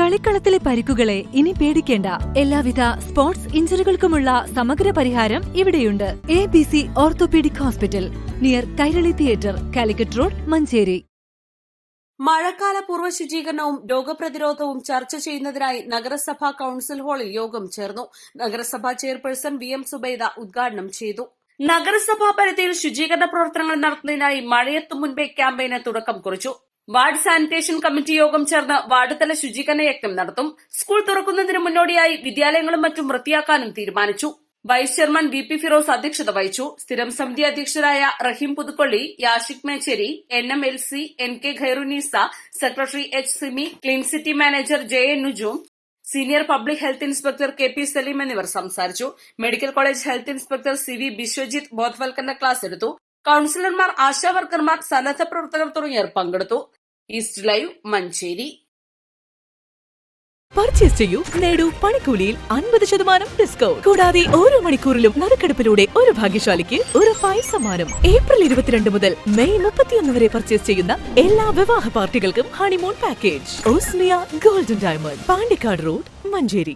കളിക്കളത്തിലെ പരിക്കുകളെ ഇനി പേടിക്കേണ്ട. എല്ലാവിധ സ്പോർട്സ് ഇഞ്ചുറികൾക്കുമുള്ള സമഗ്ര പരിഹാരം ഇവിടെയുണ്ട്. ABC orthopaedic hospital, near Kairali theatre, Calicut road, Manjeri. മഴക്കാല പൂർവ്വ ശുചീകരണവും രോഗപ്രതിരോധവും ചർച്ച ചെയ്യുന്നതിനായി നഗരസഭാ കൌൺസിൽ ഹാളിൽ യോഗം ചേർന്നു. നഗരസഭാ ചെയർപേഴ്സൺ VM സുബൈദ ഉദ്ഘാടനം ചെയ്തു. നഗരസഭാ പരിധിയിൽ ശുചീകരണ പ്രവർത്തനങ്ങൾ നടത്തുന്നതിനായി മഴയെത്തും മുൻപേ ക്യാമ്പയിന് തുടക്കം കുറിച്ചു. വാർഡ് സാനിറ്റേഷൻ കമ്മിറ്റി യോഗം ചേർന്ന് വാർഡ് തല ശുചീകരണ യജ്ഞം നടത്തും. സ്കൂൾ തുറക്കുന്നതിന് മുന്നോടിയായി വിദ്യാലയങ്ങളും മറ്റും വൃത്തിയാക്കാനും തീരുമാനിച്ചു. വൈസ് ചെയർമാൻ VP ഫിറോസ് അധ്യക്ഷത വഹിച്ചു. സ്ഥിരം സമിതി അധ്യക്ഷരായ Rahim Puthukkolli, Yashik Mecheri, NMLC NK Khairunnisa, secretary H Simi, clean city manager JN Nujoom, senior public health inspector KP Saleem എന്നിവർ സംസാരിച്ചു. Medical college health inspector CV Biswajith ബോധവൽക്കരണ ക്ലാസ് എടുത്തു. കൌൺസിലർമാർ, ആശാവർക്കർമാർ, സന്നദ്ധ പ്രവർത്തകർ തുടങ്ങിയവർ പങ്കെടുത്തു. East live, Manjeri. പർച്ചേസ് ചെയ്യൂ, നേടൂ പണിക്കൂലിയിൽ 50% ഡിസ്കൗണ്ട്. കൂടാതെ ഓരോ മണിക്കൂറിലും നറുക്കെടുപ്പിലൂടെ ഒരു ഭാഗ്യശാലിക്ക് ഉറപ്പായ സമ്മാനം. ഏപ്രിൽ 22 മുതൽ മെയ് 31 വരെ പർച്ചേസ് ചെയ്യുന്ന എല്ലാ വിവാഹ പാർട്ടികൾക്കും honeymoon package. Osmiya golden diamond, Pandikkad road, Manjeri.